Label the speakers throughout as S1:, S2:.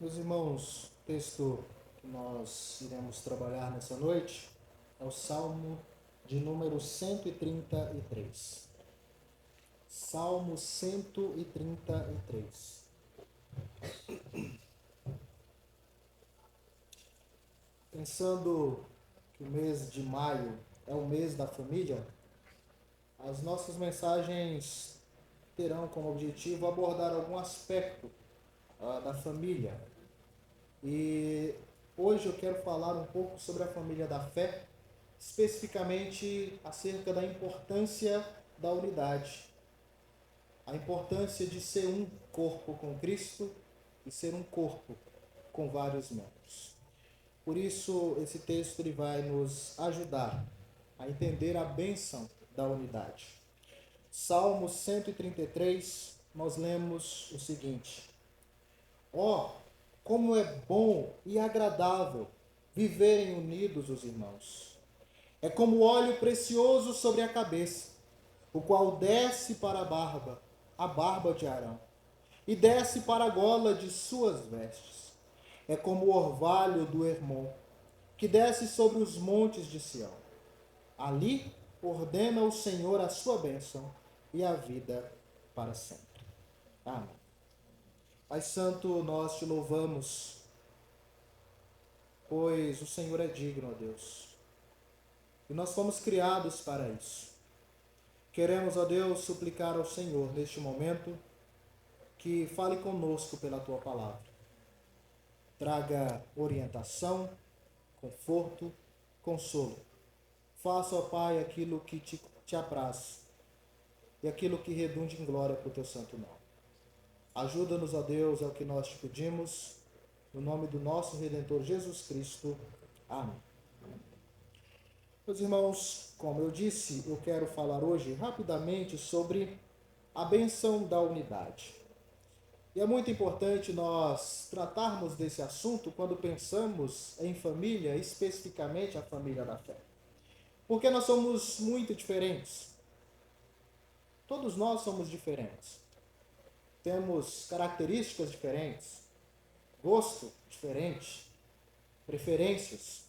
S1: Meus irmãos, o texto que nós iremos trabalhar nessa noite é o Salmo de número 133. Salmo 133. Pensando que o mês de maio é o mês da família, as nossas mensagens terão como objetivo abordar algum aspecto da família. E hoje eu quero falar um pouco sobre a família da fé, especificamente acerca da importância da unidade, a importância de ser um corpo com Cristo e ser um corpo com vários membros. Por isso, esse texto ele vai nos ajudar a entender a bênção da unidade. Salmo 133, nós lemos o seguinte: Ó, como é bom e agradável viverem unidos os irmãos. É como óleo precioso sobre a cabeça, o qual desce para a barba de Arão, e desce para a gola de suas vestes. É como o orvalho do Hermon, que desce sobre os montes de Sião. Ali ordena o Senhor a sua bênção e a vida para sempre. Amém. Pai Santo, nós te louvamos, pois o Senhor é digno, ó Deus. E nós fomos criados para isso. Queremos, ó Deus, suplicar ao Senhor neste momento que fale conosco pela tua palavra. Traga orientação, conforto, consolo. Faça, ó Pai, aquilo que te apraz e aquilo que redunde em glória para o teu santo nome. Ajuda-nos, ó Deus, é o que nós te pedimos, no nome do nosso Redentor Jesus Cristo. Amém. Meus irmãos, como eu disse, eu quero falar hoje rapidamente sobre a bênção da unidade. E é muito importante nós tratarmos desse assunto quando pensamos em família, especificamente a família da fé. Porque nós somos muito diferentes. Todos nós somos diferentes. Temos características diferentes, gosto diferente, preferências.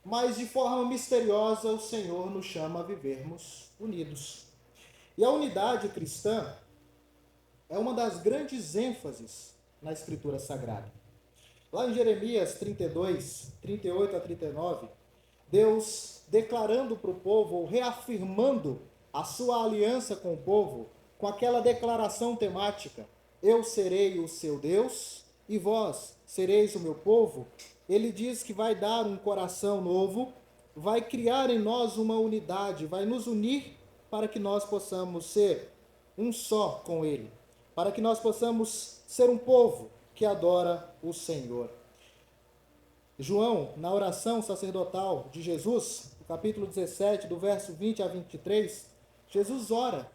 S1: Mas de forma misteriosa o Senhor nos chama a vivermos unidos. E a unidade cristã é uma das grandes ênfases na Escritura Sagrada. Lá em Jeremias 32, 38 a 39, Deus declarando para o povo, ou reafirmando a sua aliança com o povo, com aquela declaração temática: eu serei o seu Deus e vós sereis o meu povo. Ele diz que vai dar um coração novo, vai criar em nós uma unidade, vai nos unir para que nós possamos ser um só com Ele, para que nós possamos ser um povo que adora o Senhor. João, na oração sacerdotal de Jesus, no capítulo 17, do verso 20 a 23, Jesus ora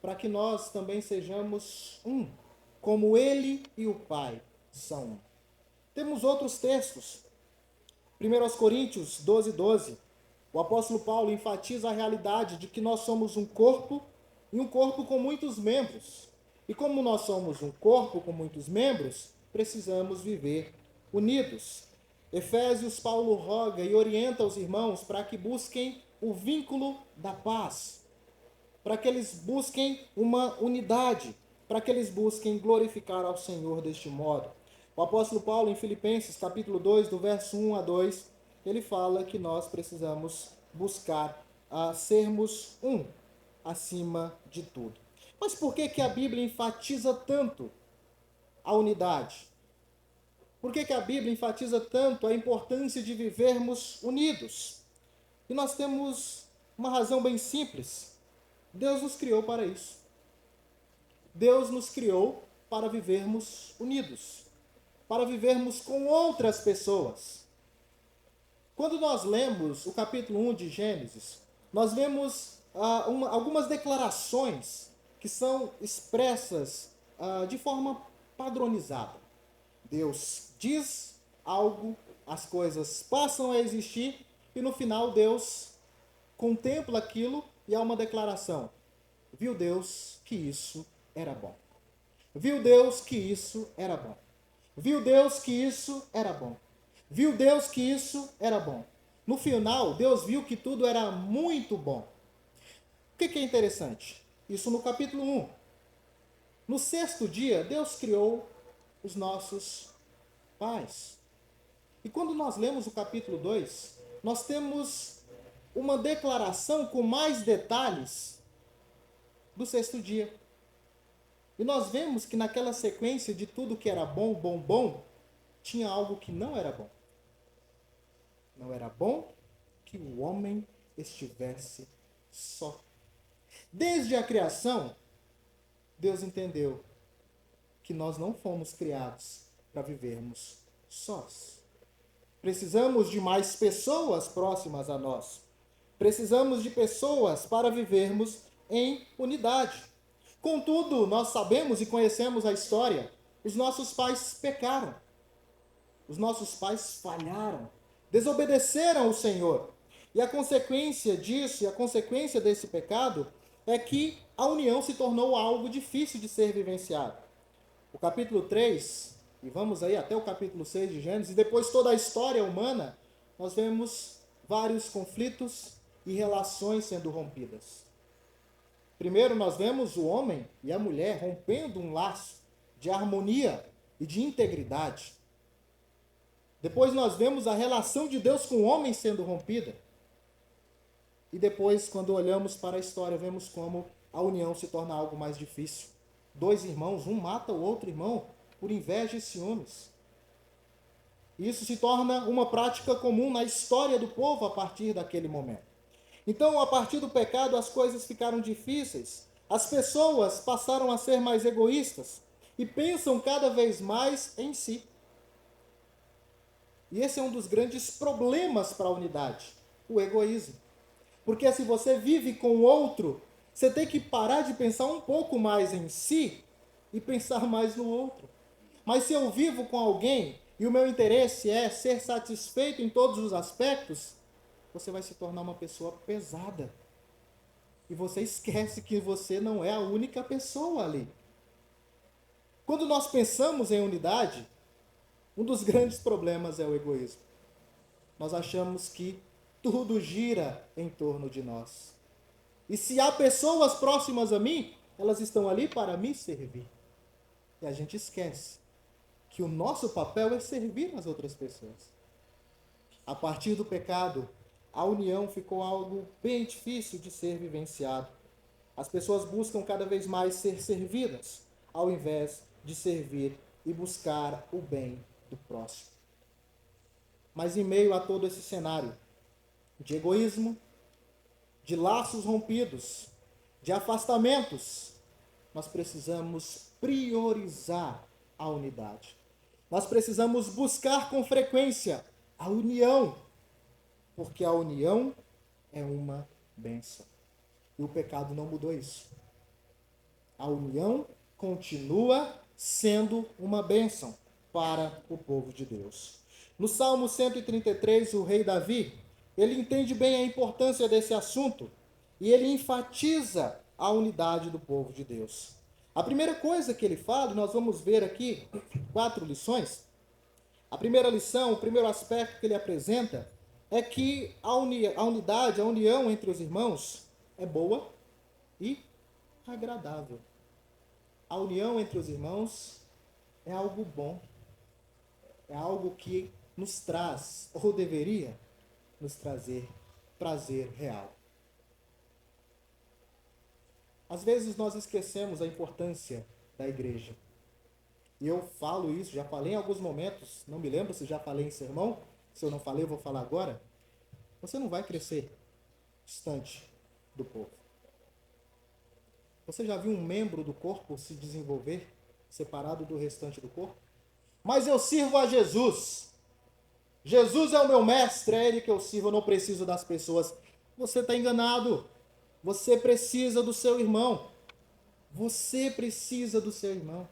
S1: para que nós também sejamos um, como Ele e o Pai são um. Temos outros textos. 1 Coríntios 12, 12. O apóstolo Paulo enfatiza a realidade de que nós somos um corpo e um corpo com muitos membros. E como nós somos um corpo com muitos membros, precisamos viver unidos. Efésios, Paulo roga e orienta os irmãos para que busquem o vínculo da paz, para que eles busquem uma unidade, para que eles busquem glorificar ao Senhor deste modo. O apóstolo Paulo, em Filipenses, capítulo 2, do verso 1 a 2, ele fala que nós precisamos buscar sermos um acima de tudo. Mas por que a Bíblia enfatiza tanto a unidade? Por que a Bíblia enfatiza tanto a importância de vivermos unidos? E nós temos uma razão bem simples. Deus nos criou para isso. Deus nos criou para vivermos unidos, para vivermos com outras pessoas. Quando nós lemos o capítulo 1 de Gênesis, nós vemos algumas declarações que são expressas de forma padronizada. Deus diz algo, as coisas passam a existir e no final Deus contempla aquilo e há uma declaração. Viu Deus que isso era bom. Viu Deus que isso era bom. Viu Deus que isso era bom. Viu Deus que isso era bom. No final, Deus viu que tudo era muito bom. O que é interessante? Isso no capítulo 1. No sexto dia, Deus criou os nossos pais. E quando nós lemos o capítulo 2, nós temos uma declaração com mais detalhes do sexto dia. E nós vemos que naquela sequência de tudo que era bom, bom, bom, tinha algo que não era bom. Não era bom que o homem estivesse só. Desde a criação, Deus entendeu que nós não fomos criados para vivermos sós. Precisamos de mais pessoas próximas a nós. Precisamos de pessoas para vivermos em unidade. Contudo, nós sabemos e conhecemos a história. Os nossos pais pecaram. Os nossos pais falharam. Desobedeceram ao Senhor. E a consequência disso, e a consequência desse pecado, é que a união se tornou algo difícil de ser vivenciado. O capítulo 3, e vamos aí até o capítulo 6 de Gênesis, e depois toda a história humana, nós vemos vários conflitos e relações sendo rompidas. Primeiro nós vemos o homem e a mulher rompendo um laço de harmonia e de integridade. Depois nós vemos a relação de Deus com o homem sendo rompida. E depois, quando olhamos para a história, vemos como a união se torna algo mais difícil. Dois irmãos, um mata o outro irmão por inveja e ciúmes. Isso se torna uma prática comum na história do povo a partir daquele momento. Então, a partir do pecado, as coisas ficaram difíceis. As pessoas passaram a ser mais egoístas e pensam cada vez mais em si. E esse é um dos grandes problemas para a unidade, o egoísmo. Porque se você vive com o outro, você tem que parar de pensar um pouco mais em si e pensar mais no outro. Mas se eu vivo com alguém e o meu interesse é ser satisfeito em todos os aspectos, você vai se tornar uma pessoa pesada. E você esquece que você não é a única pessoa ali. Quando nós pensamos em unidade, um dos grandes problemas é o egoísmo. Nós achamos que tudo gira em torno de nós. E se há pessoas próximas a mim, elas estão ali para me servir. E a gente esquece que o nosso papel é servir as outras pessoas. A partir do pecado, a união ficou algo bem difícil de ser vivenciado. As pessoas buscam cada vez mais ser servidas, ao invés de servir e buscar o bem do próximo. Mas em meio a todo esse cenário de egoísmo, de laços rompidos, de afastamentos, nós precisamos priorizar a unidade. Nós precisamos buscar com frequência a união, porque a união é uma bênção. E o pecado não mudou isso. A união continua sendo uma bênção para o povo de Deus. No Salmo 133, o rei Davi, ele entende bem a importância desse assunto e ele enfatiza a unidade do povo de Deus. A primeira coisa que ele fala, nós vamos ver aqui 4 lições. A primeira lição, o primeiro aspecto que ele apresenta é que a unidade, a união entre os irmãos é boa e agradável. A união entre os irmãos é algo bom. É algo que nos traz, ou deveria nos trazer, prazer real. Às vezes nós esquecemos a importância da igreja. E eu falo isso, já falei em alguns momentos, não me lembro se já falei em sermão, se eu não falei, eu vou falar agora. Você não vai crescer distante do povo. Você já viu um membro do corpo se desenvolver separado do restante do corpo? Mas eu sirvo a Jesus. Jesus é o meu mestre, é Ele que eu sirvo, eu não preciso das pessoas. Você está enganado. Você precisa do seu irmão. Você precisa do seu irmão.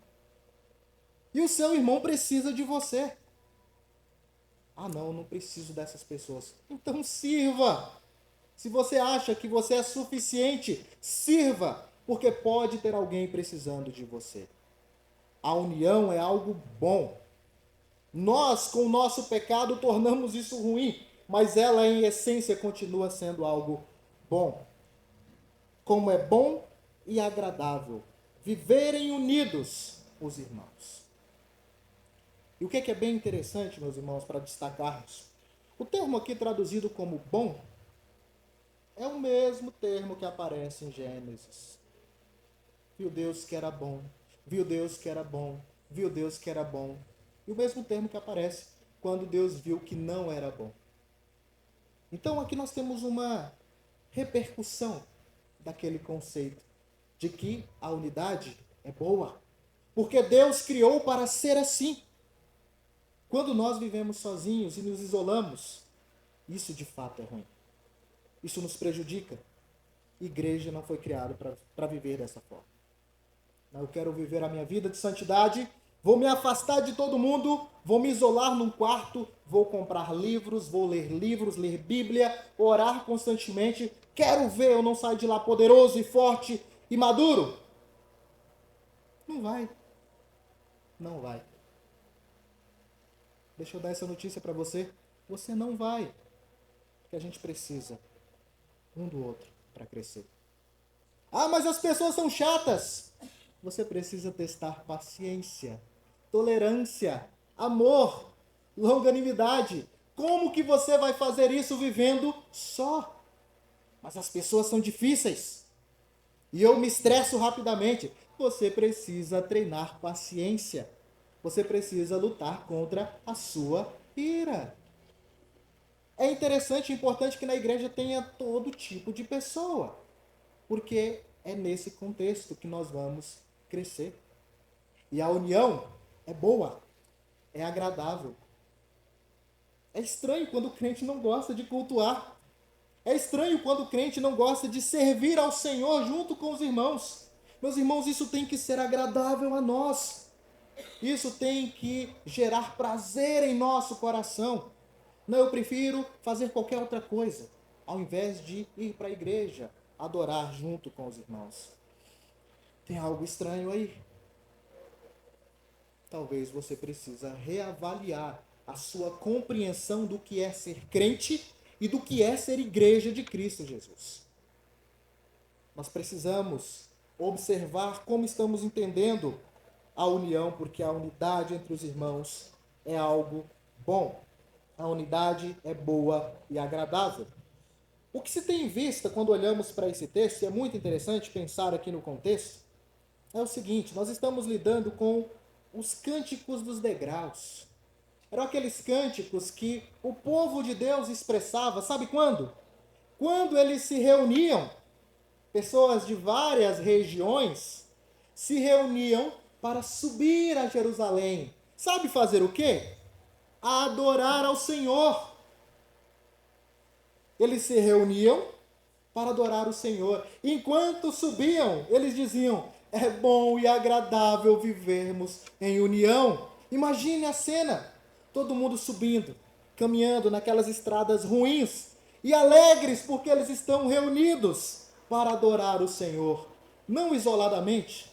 S1: E o seu irmão precisa de você. Ah, não, eu não preciso dessas pessoas. Então sirva. Se você acha que você é suficiente, sirva, porque pode ter alguém precisando de você. A união é algo bom. Nós, com o nosso pecado, tornamos isso ruim, mas ela, em essência, continua sendo algo bom. Como é bom e agradável viverem unidos os irmãos. E o que é bem interessante, meus irmãos, para destacarmos? O termo aqui traduzido como bom é o mesmo termo que aparece em Gênesis. Viu Deus que era bom, viu Deus que era bom, viu Deus que era bom. E o mesmo termo que aparece quando Deus viu que não era bom. Então aqui nós temos uma repercussão daquele conceito de que a unidade é boa, porque Deus criou para ser assim. Quando nós vivemos sozinhos e nos isolamos, isso de fato é ruim. Isso nos prejudica. Igreja não foi criada para viver dessa forma. Eu quero viver a minha vida de santidade, vou me afastar de todo mundo, vou me isolar num quarto, vou comprar livros, vou ler livros, ler Bíblia, orar constantemente. Quero ver eu não sair de lá poderoso e forte e maduro. Não vai. Não vai. Deixa eu dar essa notícia para você. Você não vai. Porque a gente precisa um do outro para crescer. Ah, mas as pessoas são chatas. Você precisa testar paciência, tolerância, amor, longanimidade. Como que você vai fazer isso vivendo só? Mas as pessoas são difíceis. E eu me estresso rapidamente. Você precisa treinar paciência. Você precisa lutar contra a sua ira. É interessante e importante que na igreja tenha todo tipo de pessoa. Porque é nesse contexto que nós vamos crescer. E a união é boa, é agradável. É estranho quando o crente não gosta de cultuar. É estranho quando o crente não gosta de servir ao Senhor junto com os irmãos. Meus irmãos, isso tem que ser agradável a nós. Isso tem que gerar prazer em nosso coração. Não, eu prefiro fazer qualquer outra coisa, ao invés de ir para a igreja, adorar junto com os irmãos. Tem algo estranho aí? Talvez você precisa reavaliar a sua compreensão do que é ser crente e do que é ser igreja de Cristo Jesus. Nós precisamos observar como estamos entendendo a união, porque a unidade entre os irmãos é algo bom. A unidade é boa e agradável. O que se tem em vista quando olhamos para esse texto, e é muito interessante pensar aqui no contexto, é o seguinte: nós estamos lidando com os cânticos dos degraus. Eram aqueles cânticos que o povo de Deus expressava, sabe quando? Quando eles se reuniam, pessoas de várias regiões se reuniam para subir a Jerusalém. Sabe fazer o quê? A adorar ao Senhor. Eles se reuniam para adorar o Senhor. Enquanto subiam, eles diziam: é bom e agradável vivermos em união. Imagine a cena, todo mundo subindo, caminhando naquelas estradas ruins e alegres porque eles estão reunidos para adorar o Senhor, não isoladamente,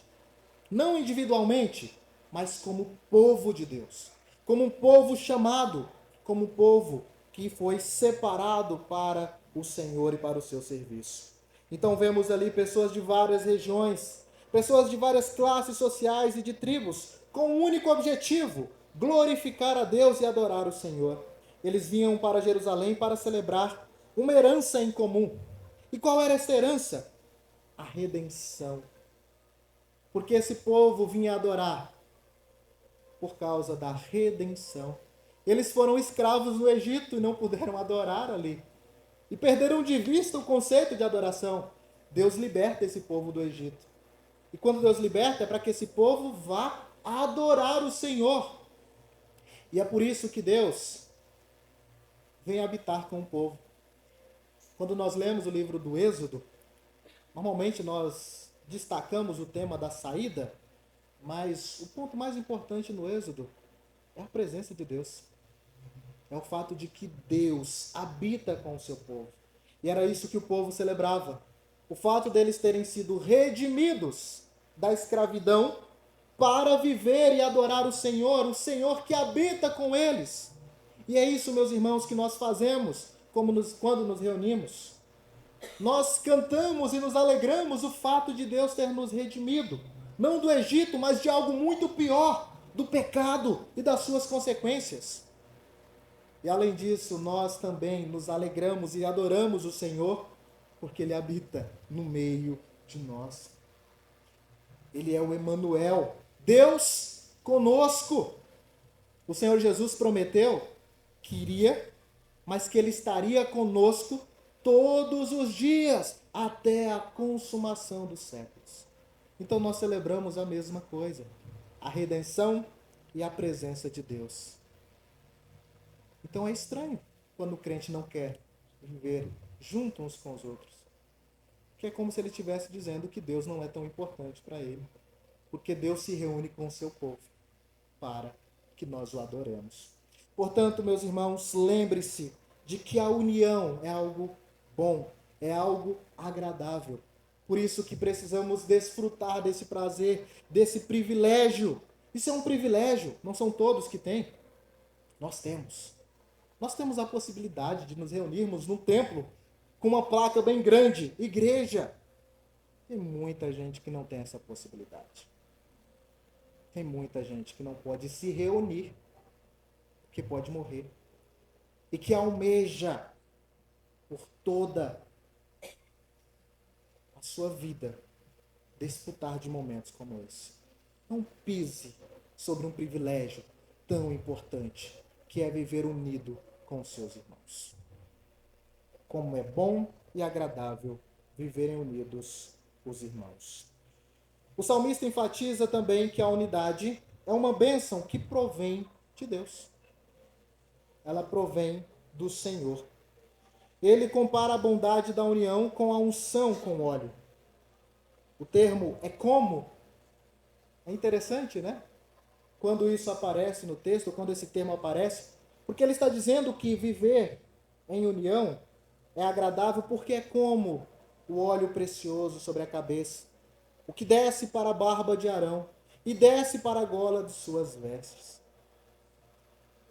S1: não individualmente, mas como povo de Deus, como um povo chamado, como um povo que foi separado para o Senhor e para o seu serviço. Então vemos ali pessoas de várias regiões, pessoas de várias classes sociais e de tribos, com um único objetivo: glorificar a Deus e adorar o Senhor. Eles vinham para Jerusalém para celebrar uma herança em comum. E qual era essa herança? A redenção. Porque esse povo vinha adorar por causa da redenção. Eles foram escravos no Egito e não puderam adorar ali. E perderam de vista o conceito de adoração. Deus liberta esse povo do Egito. E quando Deus liberta, é para que esse povo vá adorar o Senhor. E é por isso que Deus vem habitar com o povo. Quando nós lemos o livro do Êxodo, normalmente nós destacamos o tema da saída, mas o ponto mais importante no Êxodo é a presença de Deus. É o fato de que Deus habita com o seu povo. E era isso que o povo celebrava. O fato deles terem sido redimidos da escravidão para viver e adorar o Senhor que habita com eles. E é isso, meus irmãos, que nós fazemos quando nos reunimos. Nós cantamos e nos alegramos o fato de Deus ter nos redimido, não do Egito, mas de algo muito pior, do pecado e das suas consequências. E além disso, nós também nos alegramos e adoramos o Senhor, porque Ele habita no meio de nós. Ele é o Emanuel, Deus conosco. O Senhor Jesus prometeu que iria, mas que Ele estaria conosco todos os dias, até a consumação dos séculos. Então nós celebramos a mesma coisa, a redenção e a presença de Deus. Então é estranho quando o crente não quer viver junto uns com os outros. Que é como se ele estivesse dizendo que Deus não é tão importante para ele. Porque Deus se reúne com o seu povo para que nós o adoremos. Portanto, meus irmãos, lembre-se de que a união é algo bom, é algo agradável. Por isso que precisamos desfrutar desse prazer, desse privilégio. Isso é um privilégio, não são todos que têm. Nós temos. Nós temos a possibilidade de nos reunirmos num templo com uma placa bem grande, igreja. Tem muita gente que não tem essa possibilidade. Tem muita gente que não pode se reunir, que pode morrer. E que almeja por toda a sua vida desfrutar de momentos como esse. Não pise sobre um privilégio tão importante, que é viver unido com os seus irmãos. Como é bom e agradável viverem unidos os irmãos. O salmista enfatiza também que a unidade é uma bênção que provém de Deus. Ela provém do Senhor. Ele compara a bondade da união com a unção com óleo. O termo é como. É interessante, né? Quando isso aparece no texto, quando esse termo aparece, porque ele está dizendo que viver em união é agradável porque é como o óleo precioso sobre a cabeça, o que desce para a barba de Arão e desce para a gola de suas vestes.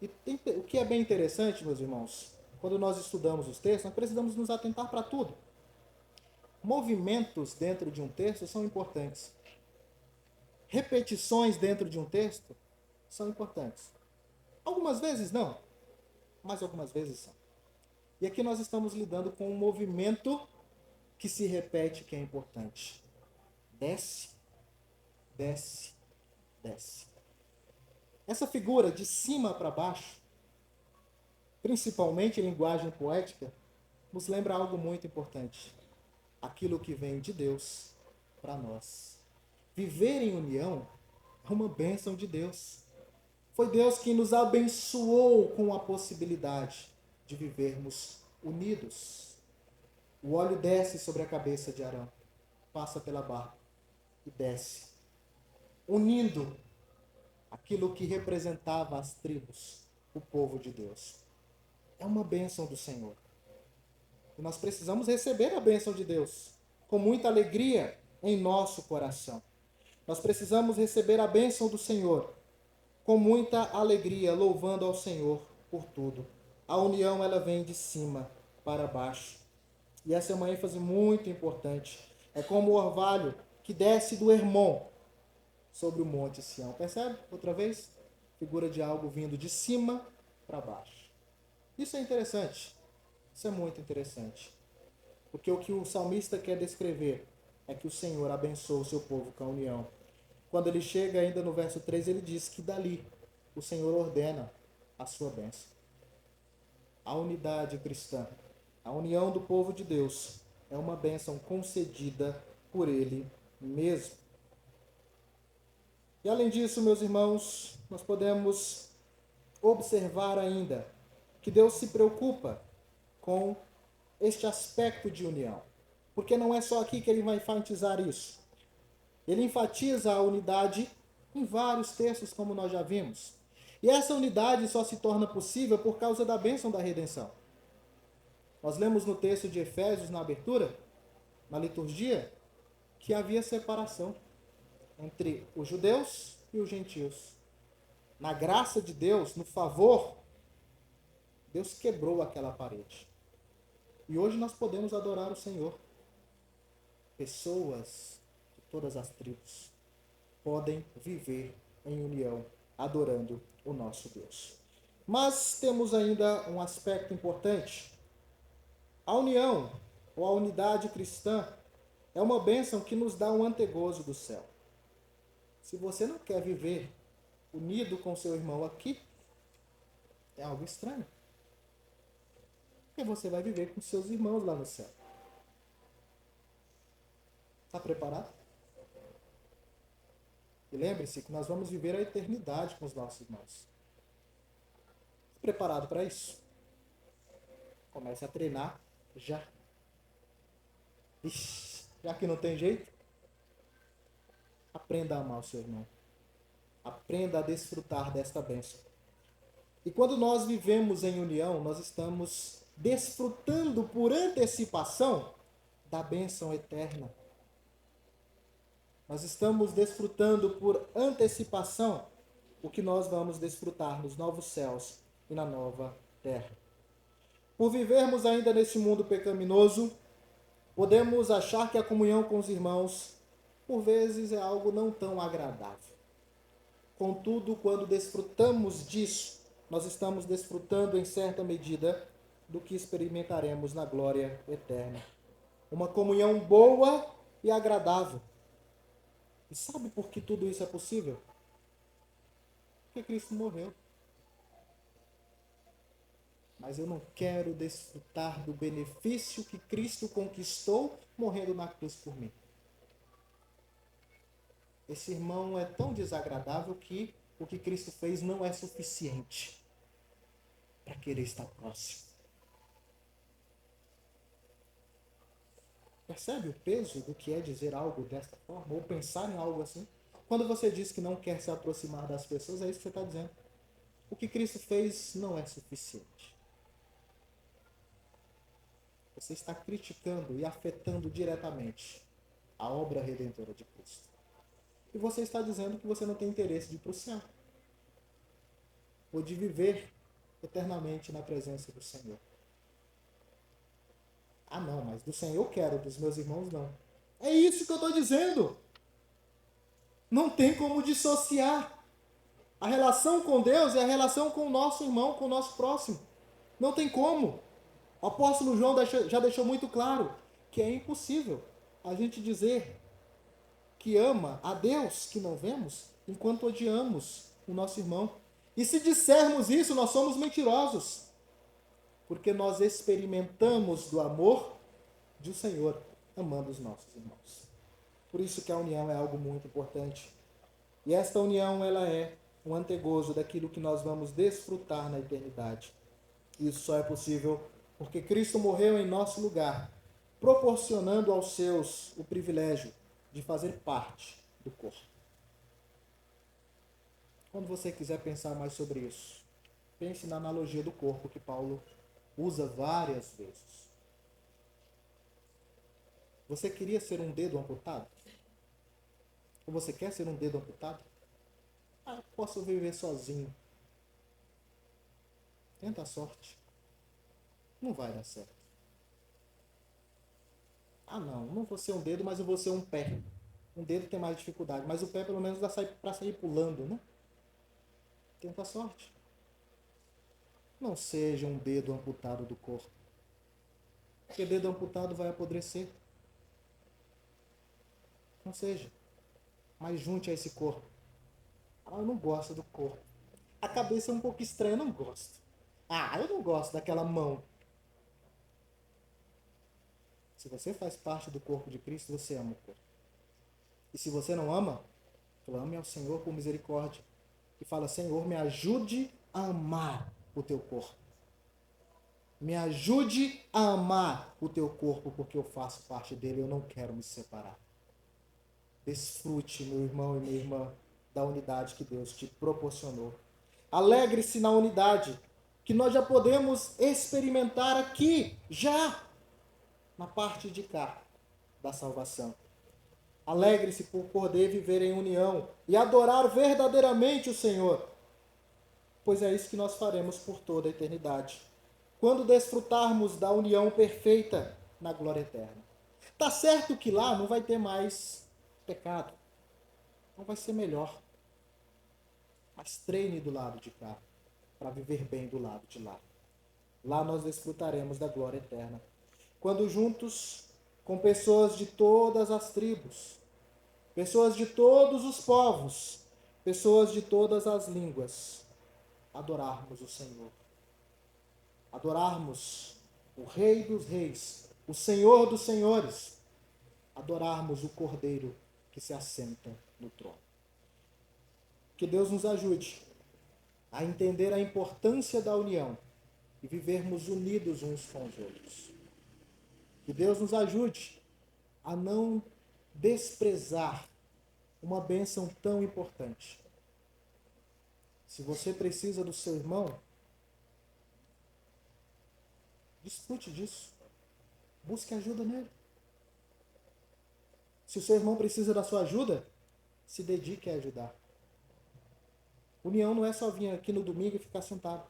S1: E o que é bem interessante, meus irmãos, quando nós estudamos os textos, nós precisamos nos atentar para tudo. Movimentos dentro de um texto são importantes. Repetições dentro de um texto são importantes. Algumas vezes não, mas algumas vezes são. E aqui nós estamos lidando com um movimento que se repete, que é importante. Desce, desce, desce. Essa figura de cima para baixo, principalmente em linguagem poética, nos lembra algo muito importante. Aquilo que vem de Deus para nós. Viver em união é uma bênção de Deus. Foi Deus que nos abençoou com a possibilidade de vivermos unidos. O óleo desce sobre a cabeça de Arão, passa pela barba e desce, unindo aquilo que representava as tribos, o povo de Deus. É uma bênção do Senhor. E nós precisamos receber a bênção de Deus com muita alegria em nosso coração. Nós precisamos receber a bênção do Senhor com muita alegria, louvando ao Senhor por tudo. A união, ela vem de cima para baixo. E essa é uma ênfase muito importante. É como o orvalho que desce do Hermon sobre o monte Sião. Percebe? Outra vez? Figura de algo vindo de cima para baixo. Isso é interessante. Isso é muito interessante. Porque o que o salmista quer descrever é que o Senhor abençoa o seu povo com a união. Quando ele chega ainda no verso 3, ele diz que dali o Senhor ordena a sua bênção. A unidade cristã, a união do povo de Deus, é uma bênção concedida por Ele mesmo. E além disso, meus irmãos, nós podemos observar ainda que Deus se preocupa com este aspecto de união. Porque não é só aqui que ele vai enfatizar isso. Ele enfatiza a unidade em vários textos, como nós já vimos. E essa unidade só se torna possível por causa da bênção da redenção. Nós lemos no texto de Efésios, na abertura, na liturgia, que havia separação entre os judeus e os gentios. Na graça de Deus, no favor, Deus quebrou aquela parede. E hoje nós podemos adorar o Senhor. Pessoas de todas as tribos podem viver em união, adorando o nosso Deus. Mas temos ainda um aspecto importante. A união, ou a unidade cristã, é uma bênção que nos dá um antegozo do céu. Se você não quer viver unido com seu irmão aqui, é algo estranho. Porque você vai viver com seus irmãos lá no céu. Está preparado? E lembre-se que nós vamos viver a eternidade com os nossos irmãos. Preparado para isso? Comece a treinar já. Ixi, já que não tem jeito, aprenda a amar o seu irmão. Aprenda a desfrutar desta bênção. E quando nós vivemos em união, nós estamos desfrutando por antecipação da bênção eterna. Nós estamos desfrutando por antecipação o que nós vamos desfrutar nos novos céus e na nova terra. Por vivermos ainda neste mundo pecaminoso, podemos achar que a comunhão com os irmãos, por vezes, é algo não tão agradável. Contudo, quando desfrutamos disso, nós estamos desfrutando, em certa medida, do que experimentaremos na glória eterna. Uma comunhão boa e agradável. E sabe por que tudo isso é possível? Porque Cristo morreu. Mas eu não quero desfrutar do benefício que Cristo conquistou morrendo na cruz por mim. Esse irmão é tão desagradável que o que Cristo fez não é suficiente para querer estar próximo. Percebe o peso do que é dizer algo desta forma? Ou pensar em algo assim? Quando você diz que não quer se aproximar das pessoas, é isso que você está dizendo. O que Cristo fez não é suficiente. Você está criticando e afetando diretamente a obra redentora de Cristo. E você está dizendo que você não tem interesse de ir para o céu. Ou de viver eternamente na presença do Senhor. Ah, não, mas do Senhor eu quero, dos meus irmãos não. É isso que eu estou dizendo. Não tem como dissociar. A relação com Deus é a relação com o nosso irmão, com o nosso próximo. Não tem como. O apóstolo João já deixou muito claro que é impossível a gente dizer que ama a Deus que não vemos, enquanto odiamos o nosso irmão. E se dissermos isso, nós somos mentirosos. Porque nós experimentamos do amor do Senhor, amando os nossos irmãos. Por isso que a união é algo muito importante. E esta união, ela é um antegozo daquilo que nós vamos desfrutar na eternidade. Isso só é possível porque Cristo morreu em nosso lugar, proporcionando aos seus o privilégio de fazer parte do corpo. Quando você quiser pensar mais sobre isso, pense na analogia do corpo que Paulo usa várias vezes. Você queria ser um dedo amputado? Ou você quer ser um dedo amputado? Ah, eu posso viver sozinho. Tenta a sorte. Não vai dar certo. Ah, não vou ser um dedo, mas eu vou ser um pé. Um dedo tem mais dificuldade, mas o pé pelo menos dá para sair pulando, né? Tenta a sorte. Não seja um dedo amputado do corpo. Porque dedo amputado vai apodrecer. Não seja. Mas junte a esse corpo. Ah, eu não gosto do corpo. A cabeça é um pouco estranha, eu não gosto. Ah, eu não gosto daquela mão. Se você faz parte do corpo de Cristo, você ama o corpo. E se você não ama, clame ao Senhor por misericórdia. E fala, Senhor, me ajude a amar o teu corpo. Me ajude a amar o teu corpo, porque eu faço parte dele e eu não quero me separar. Desfrute, meu irmão e minha irmã, da unidade que Deus te proporcionou. Alegre-se na unidade que nós já podemos experimentar aqui, já, na parte de cá da salvação. Alegre-se por poder viver em união e adorar verdadeiramente o Senhor, pois é isso que nós faremos por toda a eternidade, quando desfrutarmos da união perfeita na glória eterna. Tá certo que lá não vai ter mais pecado, não vai ser melhor, mas treine do lado de cá, para viver bem do lado de lá. Lá nós desfrutaremos da glória eterna, quando juntos com pessoas de todas as tribos, pessoas de todos os povos, pessoas de todas as línguas, adorarmos o Senhor. Adorarmos o Rei dos Reis, o Senhor dos Senhores. Adorarmos o Cordeiro que se assenta no trono. Que Deus nos ajude a entender a importância da união e vivermos unidos uns com os outros. Que Deus nos ajude a não desprezar uma bênção tão importante. Se você precisa do seu irmão, desfrute disso. Busque ajuda nele. Se o seu irmão precisa da sua ajuda, se dedique a ajudar. União não é só vir aqui no domingo e ficar sentado.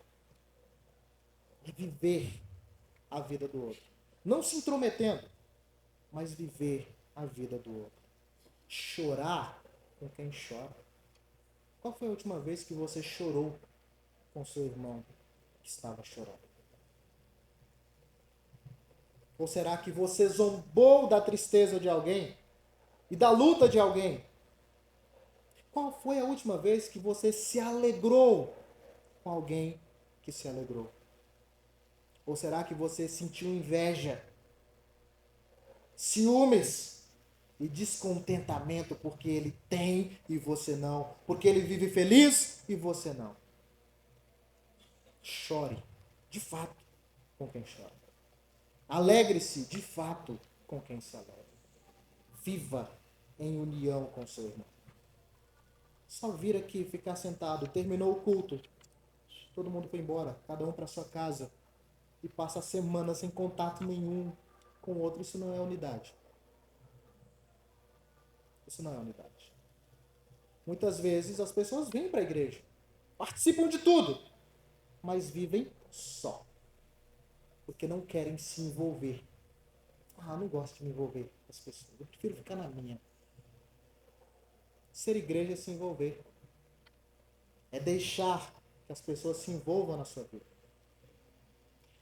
S1: É viver a vida do outro. Não se intrometendo, mas viver a vida do outro. Chorar com quem chora. Qual foi a última vez que você chorou com seu irmão que estava chorando? Ou será que você zombou da tristeza de alguém e da luta de alguém? Qual foi a última vez que você se alegrou com alguém que se alegrou? Ou será que você sentiu inveja, ciúmes e descontentamento porque ele tem e você não? Porque ele vive feliz e você não? Chore, de fato, com quem chora. Alegre-se, de fato, com quem se alegra. Viva em união com seu irmão. Só vir aqui, ficar sentado, terminou o culto, todo mundo foi embora, cada um para sua casa, e passa a semana sem contato nenhum com o outro, isso não é unidade. Isso não é unidade. Muitas vezes as pessoas vêm para a igreja, participam de tudo, mas vivem só, porque não querem se envolver. Ah, não gosto de me envolver com as pessoas, eu prefiro ficar na minha. Ser igreja é se envolver. É deixar que as pessoas se envolvam na sua vida.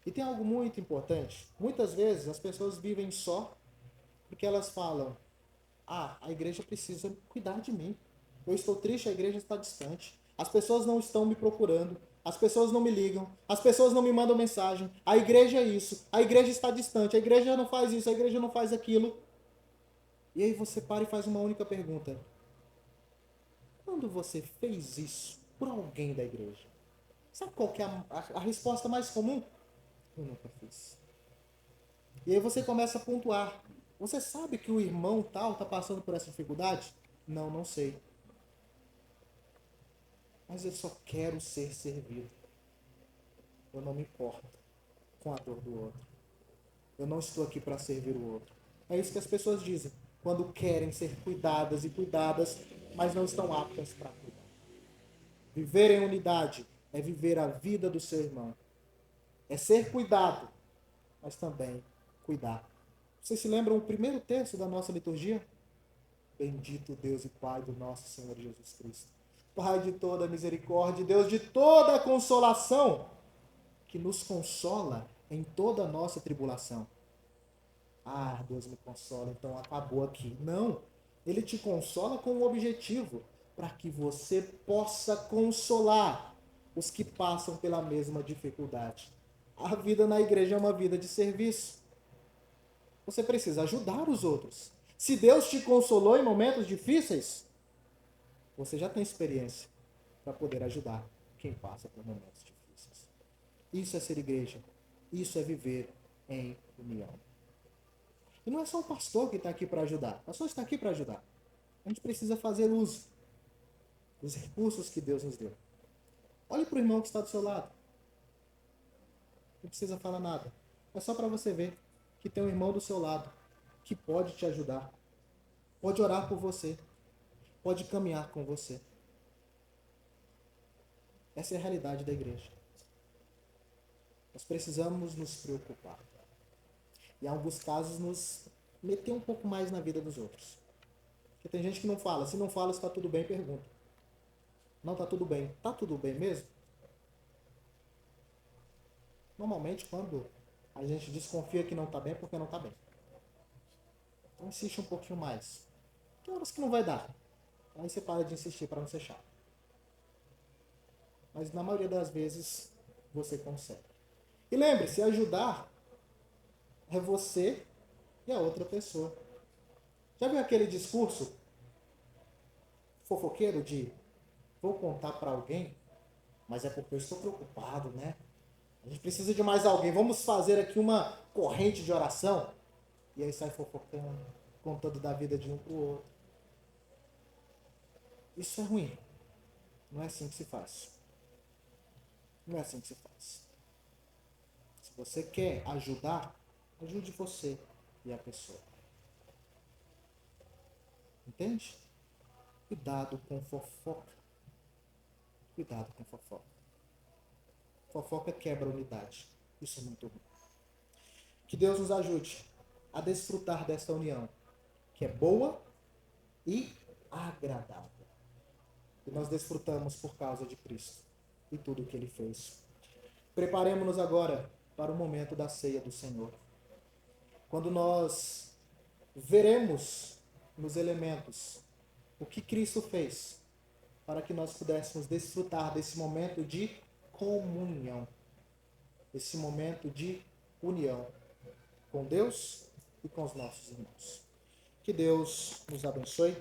S1: E tem algo muito importante. Muitas vezes as pessoas vivem só porque elas falam: ah, a igreja precisa cuidar de mim. Eu estou triste, a igreja está distante. As pessoas não estão me procurando. As pessoas não me ligam. As pessoas não me mandam mensagem. A igreja é isso. A igreja está distante. A igreja não faz isso. A igreja não faz aquilo. E aí você para e faz uma única pergunta: quando você fez isso por alguém da igreja? Sabe qual que é a resposta mais comum? Eu nunca fiz. E aí você começa a pontuar. Você sabe que o irmão tal está passando por essa dificuldade? Não, não sei. Mas eu só quero ser servido. Eu não me importo com a dor do outro. Eu não estou aqui para servir o outro. É isso que as pessoas dizem quando querem ser cuidadas e cuidadas, mas não estão aptas para cuidar. Viver em unidade é viver a vida do seu irmão. É ser cuidado, mas também cuidar. Vocês se lembram o primeiro texto da nossa liturgia? Bendito Deus e Pai do nosso Senhor Jesus Cristo. Pai de toda misericórdia, Deus de toda consolação, que nos consola em toda a nossa tribulação. Ah, Deus me consola, então acabou aqui. Não, Ele te consola com um objetivo, para que você possa consolar os que passam pela mesma dificuldade. A vida na igreja é uma vida de serviço. Você precisa ajudar os outros. Se Deus te consolou em momentos difíceis, você já tem experiência para poder ajudar quem passa por momentos difíceis. Isso é ser igreja. Isso é viver em união. E não é só o pastor que está aqui para ajudar. O pastor está aqui para ajudar. A gente precisa fazer uso dos recursos que Deus nos deu. Olhe para o irmão que está do seu lado. Não precisa falar nada. É só para você ver que tem um irmão do seu lado que pode te ajudar. pode orar por você, pode caminhar com você. Essa é a realidade da igreja. Nós precisamos nos preocupar. E em alguns casos nos meter um pouco mais na vida dos outros. Porque tem gente que não fala. Se não fala, está tudo bem, pergunta. Não está tudo bem. Está tudo bem mesmo? Normalmente, quando a gente desconfia que não está bem, é porque não está bem. Então insiste um pouquinho mais. Tem horas que não vai dar. Aí você para de insistir para não ser chato. Mas na maioria das vezes você consegue. E lembre-se, ajudar é você e a outra pessoa. Já viu aquele discurso fofoqueiro de vou contar para alguém, mas é porque eu estou preocupado, né? A gente precisa de mais alguém. Vamos fazer aqui uma corrente de oração. E aí sai fofocando, contando da vida de um para o outro. Isso é ruim. Não é assim que se faz. Não é assim que se faz. Se você quer ajudar, ajude você e a pessoa. Entende? Cuidado com fofoca. Cuidado com fofoca. Fofoca quebra a unidade. Isso é muito ruim. Que Deus nos ajude a desfrutar desta união, que é boa e agradável. E nós desfrutamos por causa de Cristo e tudo o que Ele fez. Preparemos-nos agora para o momento da ceia do Senhor. Quando nós veremos nos elementos o que Cristo fez para que nós pudéssemos desfrutar desse momento de comunhão, esse momento de união com Deus e com os nossos irmãos. Que Deus nos abençoe.